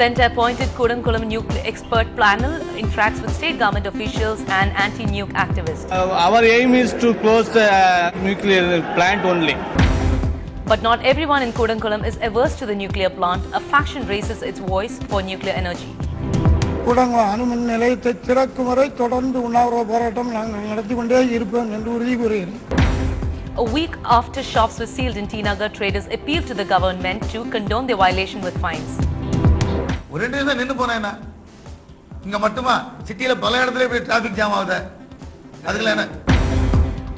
Centre-appointed Kudankulam nuclear expert panel interacts with state government officials and anti-nuke activists. Our aim is to close the nuclear plant only. But not everyone in Kudankulam is averse to the nuclear plant. A faction raises its voice for nuclear energy. Kudankulam அணுமின் நிலையத்தை திறக்கும் வரை தொடர்ந்து உண்ணாவிரத போராட்டம் நாங்கள் நடத்தி கொண்டே இருப்போம் என்று உறுதி கூறுகிறேன். A week after shops were sealed in T Nagar, traders appealed to the government to condone their violation with fines. ஒரே நிமிஷம் நின்னு போனேனா இங்க மட்டுமா சிட்டில பல இடத்துல போய் டிராஃபிக் ஜாம் ஆகுது அதுல என்ன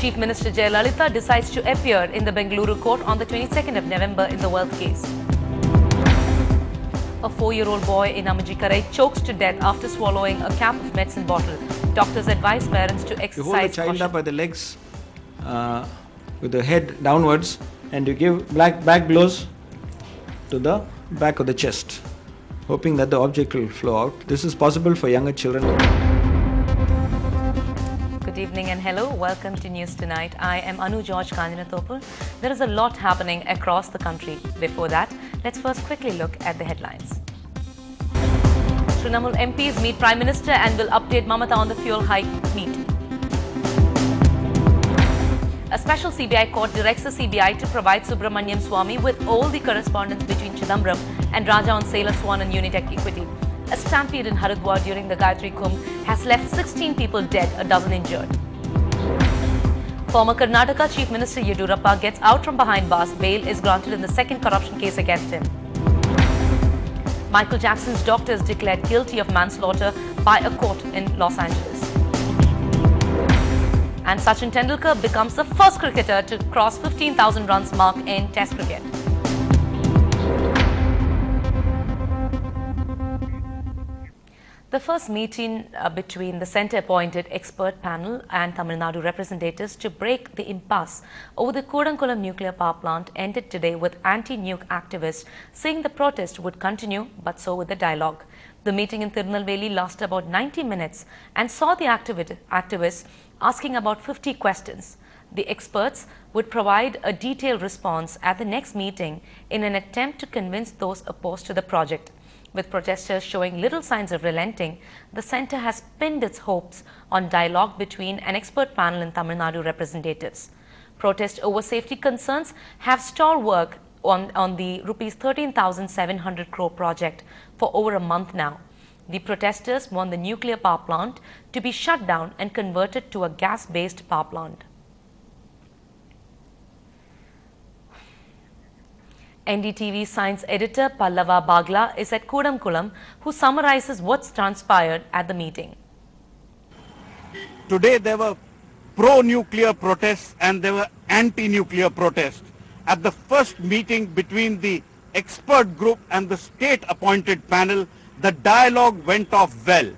Chief Minister Jayalalitha decides to appear in the Bengaluru court on the 22nd of November in the wealth case. A 4-year-old boy in Amajikarai chokes to death after swallowing a cap of medicine bottle. Doctors advise parents to exercise caution. You hold the child caution. up by the legs with the head downwards and you give back blows to the back of the chest, hoping that the object will flow out. This is possible for younger children. Good evening and hello. Welcome to News Tonight. I am Anu George Kanjanathopul. There is a lot happening across the country. Before that, let's first quickly look at the headlines. Trinamool MPs meet Prime Minister and will update Mamata on the fuel hike meet. A special CBI court directs the CBI to provide Subramaniam Swamy with all the correspondence between Chidambaram and Raja on sale of Swan and Unitech equity. A stampede in Haridwar during the Gayatri Kumbh has left 16 people dead, a dozen injured. Former Karnataka Chief Minister Yediyurappa gets out from behind bars. Bail is granted in the second corruption case against him. Michael Jackson's doctors declared guilty of manslaughter by a court in Los Angeles. And Sachin Tendulkar becomes the first cricketer to cross 15,000 runs mark in Test cricket. The first meeting between the centre-appointed expert panel and Tamil Nadu representatives to break the impasse over the Kudankulam nuclear power plant ended today with anti-nuke activists saying the protest would continue, but so would the dialogue. The meeting in Tirunelveli lasted about 90 minutes and saw the activists asking about 50 questions. The experts would provide a detailed response at the next meeting in an attempt to convince those opposed to the project. With protesters showing little signs of relenting, the centre has pinned its hopes on dialogue between an expert panel and Tamil Nadu representatives. Protests over safety concerns have stalled work on the Rs 13,700 crore project for over a month now. The protesters want the nuclear power plant to be shut down and converted to a gas-based power plant. NDTV science editor Pallava Bagla is at Kudankulam, who summarizes what's transpired at the meeting. Today there were pro-nuclear protests and there were anti-nuclear protests. At the first meeting between the expert group and the state-appointed panel, the dialogue went off well.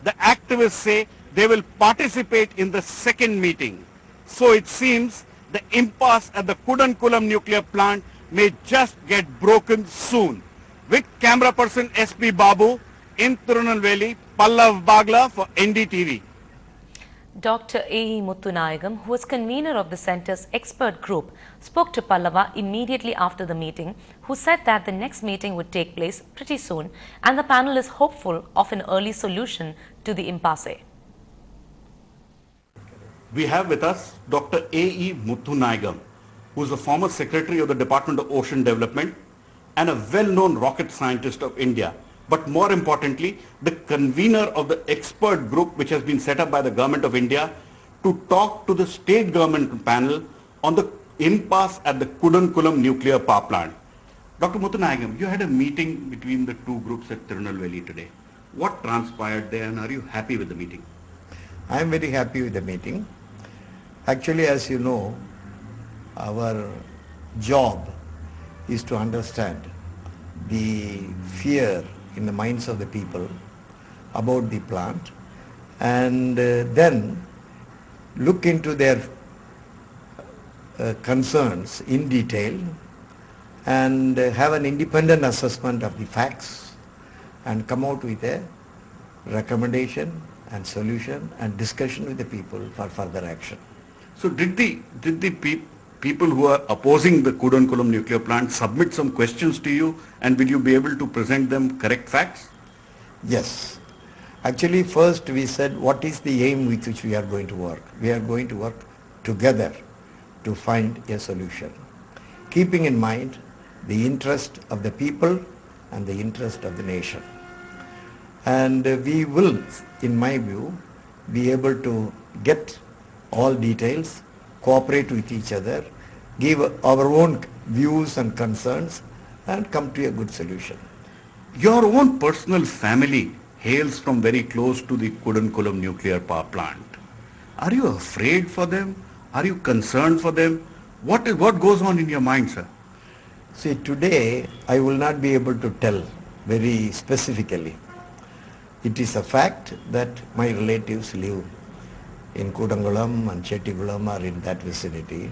The activists say they will participate in the second meeting. So it seems the impasse at the Kudankulam nuclear plant may just get broken soon. With camera person SP Babu in Tirunelveli, Pallav Bagla for NDTV. Dr. A.E. Muttunayagam, who was convener of the centre's expert group, spoke to Pallava immediately after the meeting, who said that the next meeting would take place pretty soon and the panel is hopeful of an early solution to the impasse. We have with us Dr. A.E. Muttunayagam, who is the former Secretary of the Department of Ocean Development and a well-known rocket scientist of India. But more importantly, the convener of the expert group which has been set up by the Government of India to talk to the state government panel on the impasse at the Kudankulam nuclear power plant. Dr. Muttunayagam, you had a meeting between the two groups at Tirunelveli today. What transpired there and are you happy with the meeting? I am very happy with the meeting. Actually, as you know, our job is to understand the fear in the minds of the people about the plant and then look into their concerns in detail and have an independent assessment of the facts and come out with a recommendation and solution and discussion with the people for further action. So did the people who are opposing the Kudankulam nuclear plant submit some questions to you, and will you be able to present them correct facts? Yes. Actually, first we said, what is the aim with which we are going to work? We are going to work together to find a solution, keeping in mind the interest of the people and the interest of the nation. And we will, in my view, be able to get all details, cooperate with each other, give our own views and concerns, and come to a good solution. Your own personal family hails from very close to the Kudankulam nuclear power plant. Are you afraid for them? Are you concerned for them? What goes on in your mind, sir? See, today I will not be able to tell very specifically. It is a fact that my relatives live in Kudankulam and Chettikulam or in that vicinity.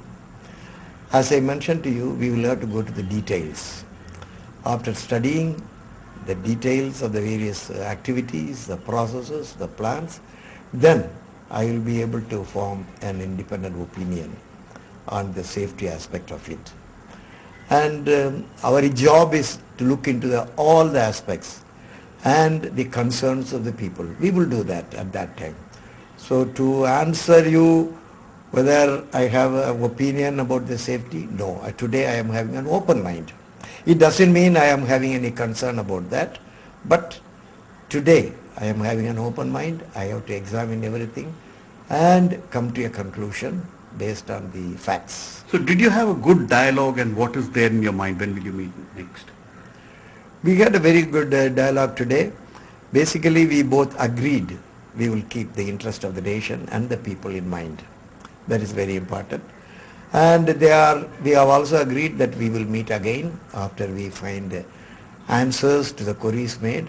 As I mentioned to you, we will have to go to the details. After studying the details of the various activities, the processes, the plans, then I will be able to form an independent opinion on the safety aspect of it. And our job is to look into all the aspects and the concerns of the people. We will do that at that time. So to answer you whether I have an opinion about the safety, no. Today I am having an open mind. It doesn't mean I am having any concern about that, but today I am having an open mind. I have to examine everything and come to a conclusion based on the facts. So did you have a good dialogue, and what is there in your mind? When will you meet next? We had a very good dialogue today. Basically, we both agreed we will keep the interest of the nation and the people in mind. That is very important. And we have also agreed that we will meet again after we find answers to the queries made.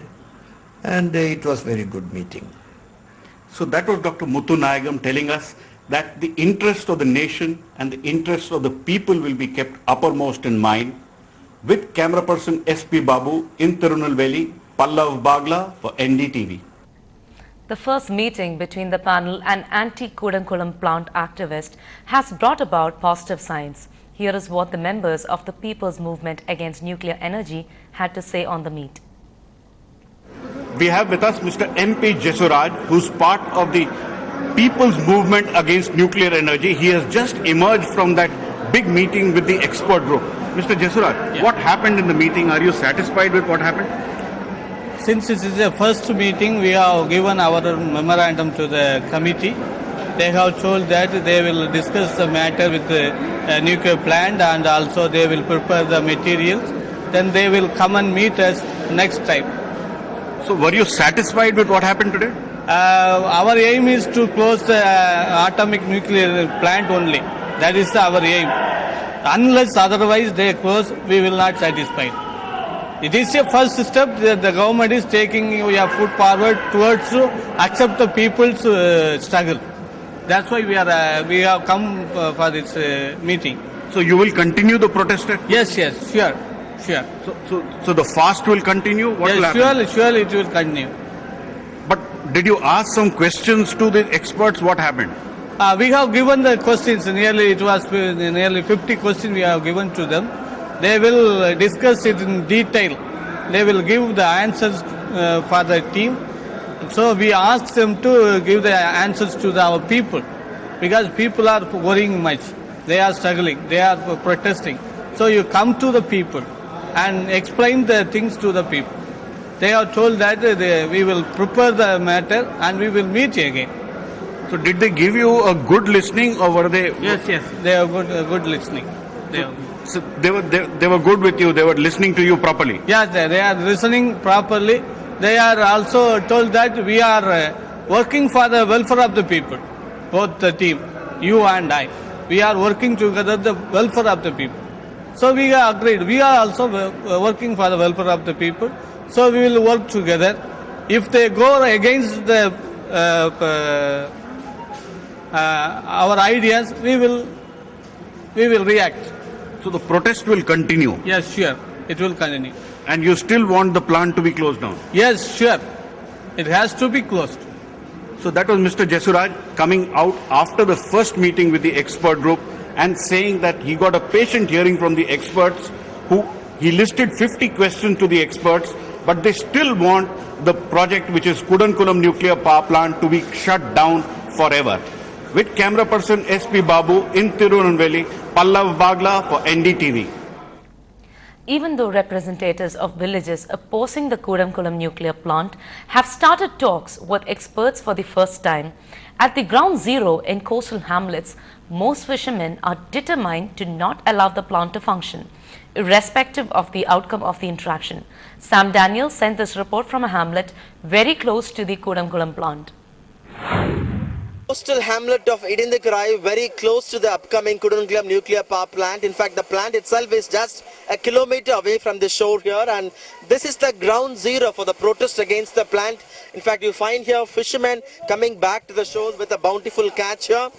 And it was very good meeting. So that was Dr. Muthu Nayagam telling us that the interest of the nation and the interest of the people will be kept uppermost in mind. With camera person S.P. Babu in Tirunelveli, Pallav Bagla for NDTV. The first meeting between the panel and anti-Kudankulam plant activist has brought about positive signs. Here is what the members of the People's Movement Against Nuclear Energy had to say on the meet. We have with us Mr. M.P. Jesuraj, who's part of the People's Movement Against Nuclear Energy. He has just emerged from that big meeting with the expert group. Mr. Jesuraj, what happened in the meeting? Are you satisfied with what happened? Since this is the first meeting, we have given our memorandum to the committee. They have told that they will discuss the matter with the nuclear plant, and also they will prepare the materials. Then they will come and meet us next time. So were you satisfied with what happened today? Our aim is to close the atomic nuclear plant only. That is our aim. Unless otherwise they close, we will not satisfied. It is a first step that the government is taking. We have put forward towards to accept the people's struggle. That's why we have come for this meeting. So you will continue the protest? Yes, sure. So the fast will continue? What will happen? Surely it will continue. But did you ask some questions to the experts? What happened? We have given the questions. Nearly 50 questions we have given to them. They will discuss it in detail. They will give the answers for the team. So we asked them to give the answers to our people, because people are worrying much. They are struggling. They are protesting. So you come to the people and explain the things to the people. They are told that we will prepare the matter and we will meet again. So did they give you a good listening, or were they? Yes. They are good listening. So they were good with you. They were listening to you properly. Yes, they are listening properly. They are also told that we are working for the welfare of the people. Both the team, you and I, we are working together the welfare of the people. So we are agreed. We are also working for the welfare of the people. So we will work together. If they go against the our ideas, we will react. So the protest will continue? Yes, sure. It will continue. And you still want the plant to be closed down? Yes, sure. It has to be closed. So that was Mr. Jesuraj coming out after the first meeting with the expert group and saying that he got a patient hearing from the experts who he listed 50 questions to the experts, but they still want the project, which is Kudankulam nuclear power plant, to be shut down forever. With camera person SP Babu in Tirunelveli, Pallav Bagla for NDTV. Even though representatives of villages opposing the Kudankulam nuclear plant have started talks with experts for the first time, at the ground zero in coastal hamlets, most fishermen are determined to not allow the plant to function, irrespective of the outcome of the interaction. Sam Daniel sent this report from a hamlet very close to the Kudankulam plant. Coastal hamlet of Idindikarai, very close to the upcoming Kudankulam nuclear power plant. In fact, the plant itself is just a kilometer away from the shore here, and this is the ground zero for the protest against the plant. In fact, you find here fishermen coming back to the shores with a bountiful catch here.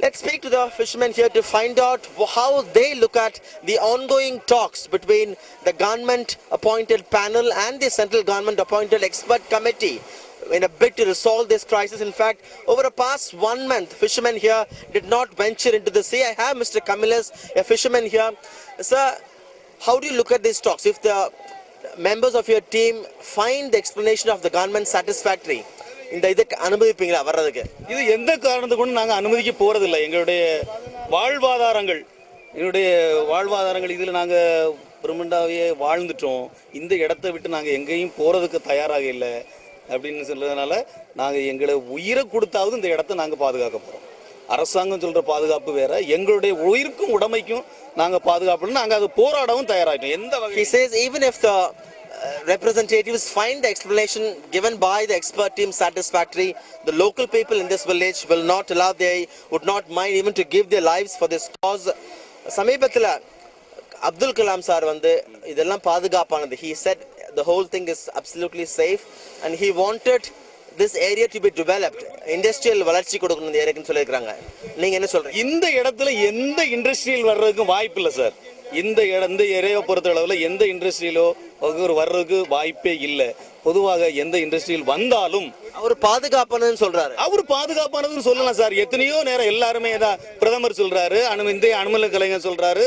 Let's speak to the fishermen here to find out how they look at the ongoing talks between the government appointed panel and the central government appointed expert committee in a bid to resolve this crisis. In fact, over the past 1 month, fishermen here did not venture into the sea. I have Mr. Kamilas, a fisherman here. Sir, how do you look at these talks? If the members of your team find the explanation of the government satisfactory, இந்த இதுக்கு அனுமதிப்பீங்களா வர்றதுக்கு? இது எந்த காரணத்துக்கு கொண்டு நாங்கள் அனுமதிக்க போறதில்லை. எங்களுடைய வாழ்வாதாரங்கள் இதில் நாங்கள் பெருமண்டாவே வாழ்ந்துட்டோம். இந்த இடத்தை விட்டு நாங்கள் எங்கேயும் போறதுக்கு தயாராக இல்லை அப்படின்னு சொல்றதுனால நாங்கள் எங்களை உயிரை கொடுத்தாவது இந்த இடத்தை நாங்கள் பாதுகாக்க போகிறோம். அரசாங்கம் சொல்கிற பாதுகாப்பு வேற, எங்களுடைய உயிருக்கும் உடமைக்கும் நாங்கள் பாதுகாப்பு நாங்கள் அது போராடவும் தயாராகிட்டோம். எந்த வகை He says even if the representatives find the explanation given by the expert team satisfactory, the local people in this village will not allow, they would not mind even to give their lives for this cause. சமீபத்தில் Abdul Kalam sir வந்து இதெல்லாம் பாதுகாப்பானது. He said the whole thing is absolutely safe and he wanted this area to be developed. Industrial வளர்ச்சி கொடுக்கணும் இந்த ஏரியாக்குன்னு சொல்லியிருக்காங்க. நீங்க என்ன சொல்றீங்க? இந்த இடத்துல எந்த இண்டஸ்ட்ரியல் வர்றதுக்கு வாய்ப்பு இல்லை சார். இந்த ஏரியாவை பொறுத்த அளவில் எந்த இண்டஸ்ட்ரியலோ வர்றதுக்கு வாய்ப்பே இல்லை. பொதுவாக எந்த இண்டஸ்ட்ரியல் வந்தாலும் அவர் பாதுகாப்பானதுன்னு சொல்றாரு. அவர் பாதுகாப்பானதுன்னு சொல்லலாம் சார். எத்தனையோ நேரம் எல்லாருமே பிரதமர் சொல்றாரு, இந்திய அனுமதி கலைஞர் சொல்றாரு,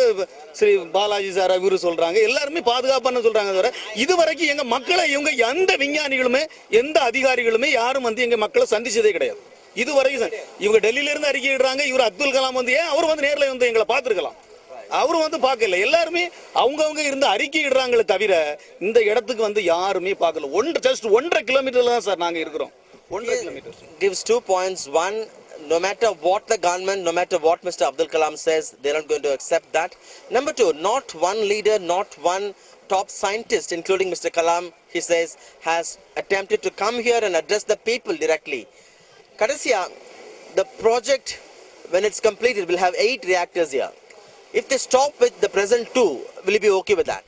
ஸ்ரீ பாலாஜி சார் இவரு சொல்றாங்க, எல்லாருமே பாதுகாப்பான சொல்றாங்க சார். இதுவரைக்கும் எங்க மக்களை இவங்க எந்த விஞ்ஞானிகளுமே எந்த அதிகாரிகளுமே யாரும் வந்து எங்க மக்களை சந்திச்சதே கிடையாது. இதுவரைக்கும் இவங்க டெல்லியில இருந்து அறிக்கை இடுறாங்க. இவர் அப்துல் கலாம் வந்து ஏன் அவர் வந்து நேரில் வந்து எங்களை பார்த்துருக்கலாம், அவரு வந்து பார்க்கல. எல்லாருமே அவங்கவுங்க இருந்து அறிக்கை இடுறாங்களே தவிர இந்த இடத்துக்கு வந்து யாருமே பார்க்கல. ஜஸ்ட் 1.5 கிலோமீட்டர்ல தான் சார் நாங்க இருக்கிறோம். 1.5 kilometre. Gives 2 points. One, no matter what the government, no matter what Mr. Abdul Kalam says, they're not going to accept that. Number two, not one leader, not one top scientist, including Mr. Kalam, he says, has attempted to come here and address the people directly. Kadasiya, the project, when it's completed, will have 8 reactors here. If they stop with the present 2, will you be okay with that?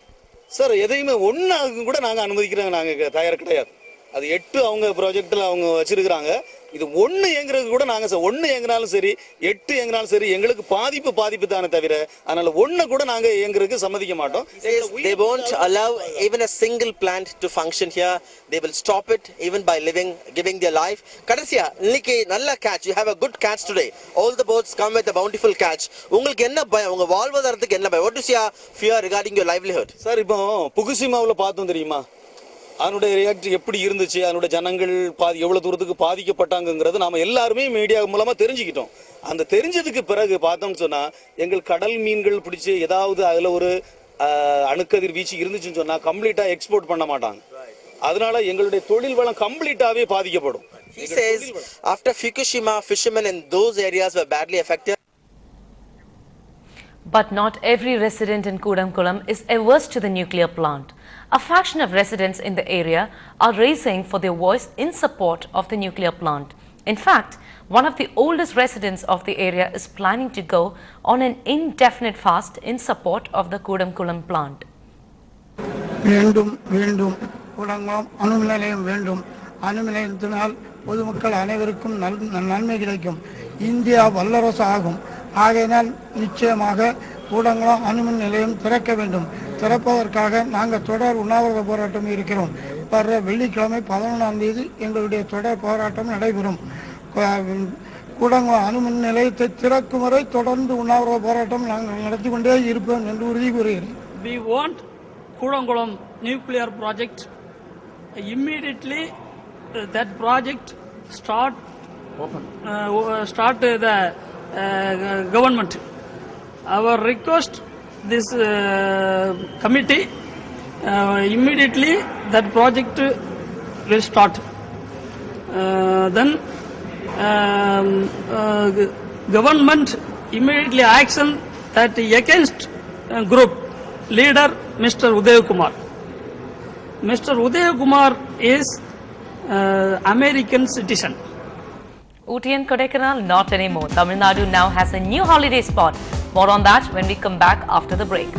Sir, எதையுமே ஒன்று கூட நாங்கள் அனுமதிக்கிறாங்க, நாங்கள் தயார் கிடையாது. அது 8 அவங்க ப்ராஜெக்டில் அவங்க வச்சிருக்கிறாங்க. இது 1 இயங்குறது கூட நாங்கள் சார் 1 இயங்கினாலும் சரி 8 இயங்கினாலும் சரி எங்களுக்கு பாதிப்பு தானே தவிர அதனால 1 கூட நாங்கள் இயங்குறதுக்கு சம்மதிக்க மாட்டோம். They won't allow even a single plant to function here. They will stop it even by giving their life. Kadasiya, இன்னைக்கு நல்ல catch. You have a good catch today. All the boats come with a bountiful catch. உங்களுக்கு என்ன பயம், உங்க வாழ்வாதாரத்துக்கு என்ன பயம்? What is your fear regarding your livelihood? Sir, இப்போ புகுஷிமாவில் பார்த்தோம் தெரியுமா, அதனுடைய ரியாக்ட் எப்படி இருந்துச்சு, அதனுடைய ஜனங்கள் எவ்வளவு தூரத்துக்கு பாதிக்கப்பட்டாங்கிறது நாம எல்லாருமே மீடியா மூலமா தெரிஞ்சுக்கிட்டோம். அந்த தெரிஞ்சதுக்கு பிறகு பார்த்தோம்னு சொன்னா எங்கள் கடல் மீன்கள் பிடிச்சி ஏதாவது அதுல ஒரு அணுக்கதிர் வீச்சு இருந்துச்சுன்னு சொன்னா கம்ப்ளீட்டா எக்ஸ்போர்ட் பண்ண மாட்டாங்க. அதனால எங்களுடைய தொழில் வளம் கம்ப்ளீட்டாவே பாதிக்கப்படும். He says after Fukushima, fishermen in those areas were badly affected. But not every resident in Kudankulam is averse to the nuclear plant. A fraction of residents in the area are raising for their voice in support of the nuclear plant. In fact, one of the oldest residents of the area is planning to go on an indefinite fast in support of the Kudankulam plant. வேண்டும் குடங்குளம் அணுமின் நிலையம் வேண்டும். அணுமின் நிலையத்தினால் பொதுமக்கள் அனைவருக்கும் நன்மை கிடைக்கும். India வல்லரசு ஆகும். ஆகையினால் நிச்சயமாக கூடங்குளம் அணுமின் நிலையம் திறக்க வேண்டும். திறப்பதற்காக நாங்கள் தொடர் உண்ணாவிரத போராட்டம் இருக்கிறோம். வர்ற வெள்ளிக்கிழமை 11ஆம் தேதி எங்களுடைய தொடர் போராட்டம் நடைபெறும். கூடங்குளம் அணுமின் நிலையத்தை திறக்கும் வரை தொடர்ந்து உண்ணாவிரத போராட்டம் நாங்கள் நடத்தி கொண்டே இருப்போம் என்று உறுதி கூறுகிறேன். We want Kudangulam nuclear project immediately. That project start the government. Our request this committee immediately that project will start. Then government immediately action that against group leader Mr. Uday Kumar. Mr. Uday Kumar is American citizen. Ooty and Kodaikanal, not anymore. Tamil Nadu now has a new holiday spot. More on that when we come back after the break.